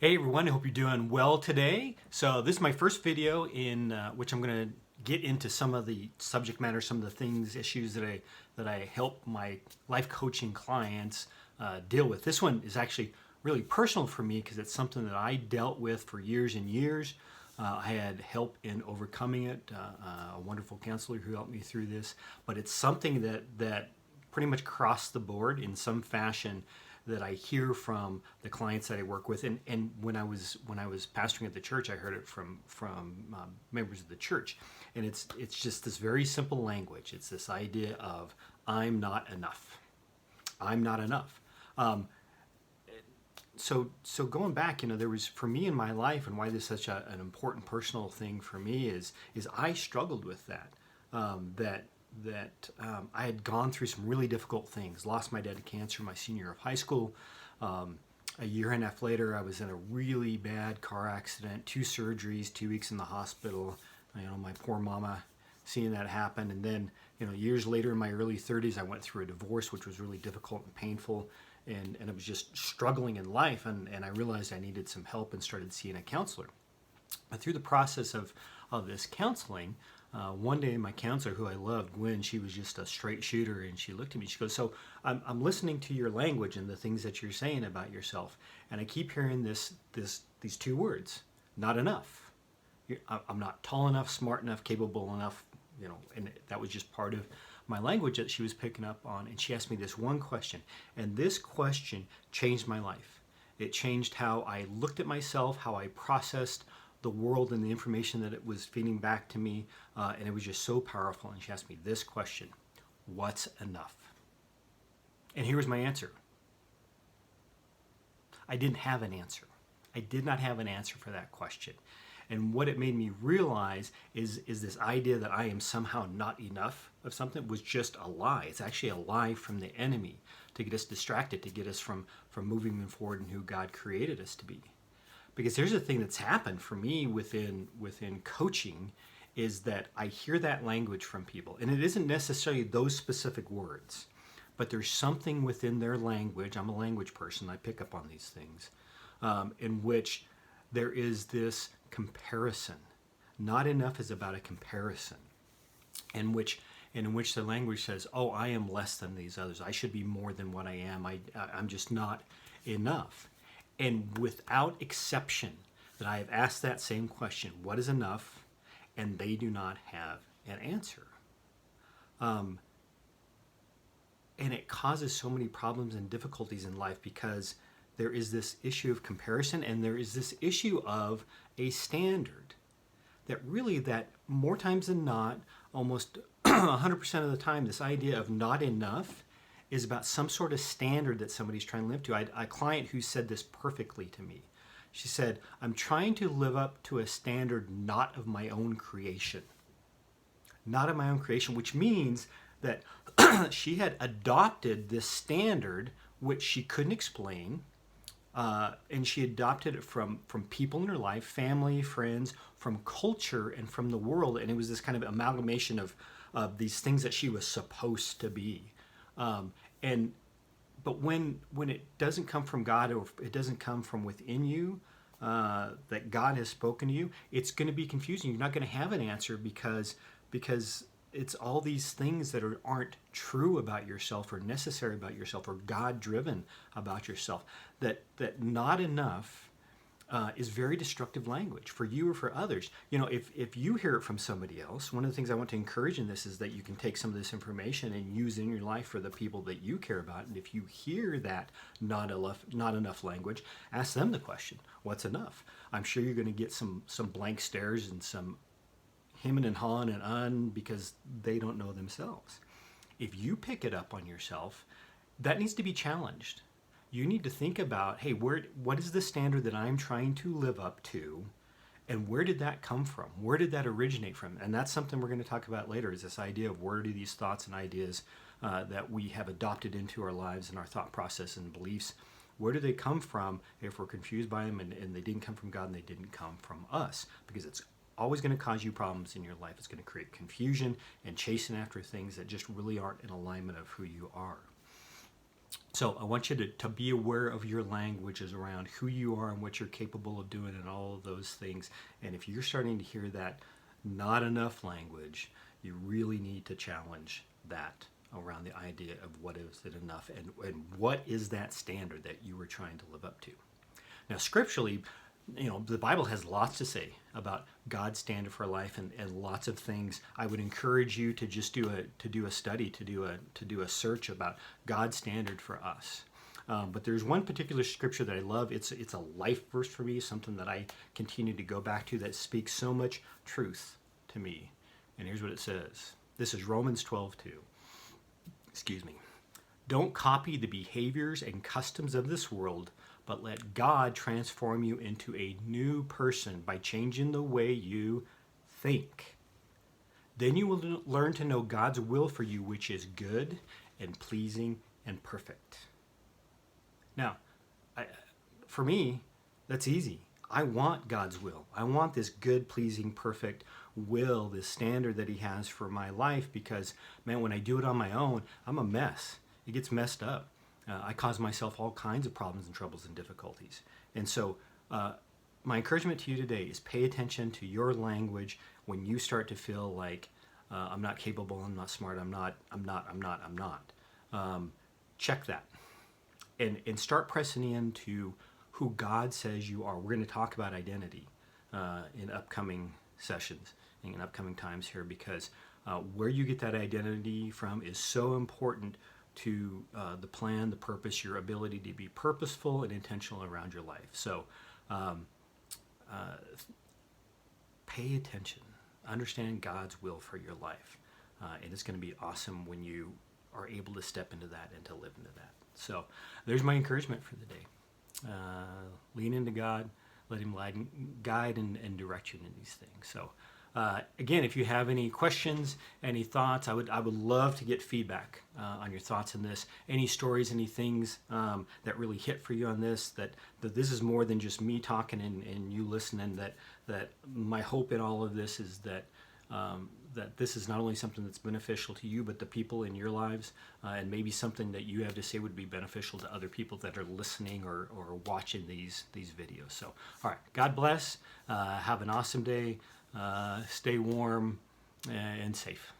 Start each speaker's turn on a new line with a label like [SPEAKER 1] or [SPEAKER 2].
[SPEAKER 1] Hey everyone, I hope you're doing well today. So this is my first video in which I'm going to get into some of the subject matter, some of the things, issues that I help my life coaching clients deal with. This one is actually really personal for me because it's something that I dealt with for years and years. I had help in overcoming it, a wonderful counselor who helped me through this, but it's something that pretty much crossed the board in some fashion that I hear from the clients that I work with, and when I was pastoring at the church, I heard it from members of the church, and it's just this very simple language. It's this idea of I'm not enough. I'm not enough. So going back, there was for me in my life, and why this is such an important personal thing for me is I struggled with that. I had gone through some really difficult things. Lost my dad to cancer my senior year of high school. A year and a half later, I was in a really bad car accident, 2 surgeries, 2 weeks in the hospital. My poor mama, seeing that happen, and then years later in my early 30s, I went through a divorce, which was really difficult and painful, and I was just struggling in life, and I realized I needed some help and started seeing a counselor. But through the process of this counseling, one day my counselor, who I loved, Gwen, she was just a straight shooter, and she looked at me, she goes, so I'm listening to your language and the things that you're saying about yourself, and I keep hearing these 2 words, not enough. I'm not tall enough, smart enough, capable enough, and that was just part of my language that she was picking up on. And she asked me this one question, and this question changed my life. It changed how I looked at myself, how I processed the world and the information that it was feeding back to me, and it was just so powerful. And she asked me this question: what's enough? And here was my answer. I didn't have an answer. I did not have an answer for that question. And what it made me realize is this idea that I am somehow not enough of something was just a lie. It's actually a lie from the enemy to get us distracted, to get us from moving forward in who God created us to be. Because here's the thing that's happened for me within coaching is that I hear that language from people, and it isn't necessarily those specific words, but there's something within their language. I'm a language person. I pick up on these things, in which there is this comparison. Not enough is about a comparison, in which the language says, "Oh, I am less than these others. I should be more than what I am. I'm just not enough." And without exception, that I have asked that same question, what is enough? And they do not have an answer. And it causes so many problems and difficulties in life because there is this issue of comparison, and there is this issue of a standard that more times than not, almost 100% of the time, this idea of not enough is about some sort of standard that somebody's trying to live to. I had a client who said this perfectly to me. She said, I'm trying to live up to a standard not of my own creation. Not of my own creation, which means that she had adopted this standard which she couldn't explain, and she adopted it from people in her life, family, friends, from culture, and from the world, and it was this kind of amalgamation of these things that she was supposed to be. But when it doesn't come from God, or it doesn't come from within you, that God has spoken to you, it's going to be confusing. You're not going to have an answer because it's all these things that aren't true about yourself, or necessary about yourself, or God-driven about yourself. That not enough is very destructive language for you or for others. If you hear it from somebody else, one of the things I want to encourage in this is that you can take some of this information and use it in your life for the people that you care about. And if you hear that not enough language, ask them the question, what's enough? I'm sure you're going to get some blank stares and some hemming and hawing and because they don't know themselves. If you pick it up on yourself, that needs to be challenged. You need to think about, hey, what is the standard that I'm trying to live up to, and where did that come from? Where did that originate from? And that's something we're going to talk about later, is this idea of where do these thoughts and ideas that we have adopted into our lives and our thought process and beliefs, where do they come from if we're confused by them and they didn't come from God and they didn't come from us? Because it's always going to cause you problems in your life. It's going to create confusion and chasing after things that just really aren't in alignment of who you are. So I want you to be aware of your languages around who you are and what you're capable of doing and all of those things. And if you're starting to hear that not enough language, you really need to challenge that around the idea of what is it enough and what is that standard that you were trying to live up to. Now, scripturally, the Bible has lots to say about God's standard for life and lots of things. I would encourage you to just do a study, to do a search about God's standard for us. But there's one particular scripture that I love. It's a life verse for me, something that I continue to go back to that speaks so much truth to me. And here's what it says. This is Romans 12:2. Excuse me. Don't copy the behaviors and customs of this world, but let God transform you into a new person by changing the way you think. Then you will learn to know God's will for you, which is good and pleasing and perfect. Now, for me, that's easy. I want God's will. I want this good, pleasing, perfect will, this standard that He has for my life, because, man, when I do it on my own, I'm a mess. It gets messed up. I cause myself all kinds of problems and troubles and difficulties. And so my encouragement to you today is pay attention to your language when you start to feel like I'm not capable, I'm not smart, I'm not. Check that. And start pressing into who God says you are. We're going to talk about identity in upcoming sessions, in upcoming times here, because where you get that identity from is so important to the plan, the purpose, your ability to be purposeful and intentional around your life. So pay attention. Understand God's will for your life. And it's going to be awesome when you are able to step into that and to live into that. So there's my encouragement for the day. Lean into God. Let Him guide and direct you in these things. So again, if you have any questions, any thoughts, I would love to get feedback on your thoughts on this. Any stories, any things that really hit for you on this, that this is more than just me talking and you listening, that my hope in all of this is that that this is not only something that's beneficial to you, but the people in your lives, and maybe something that you have to say would be beneficial to other people that are listening or watching these videos. So, all right, God bless. Have an awesome day. Stay warm and safe.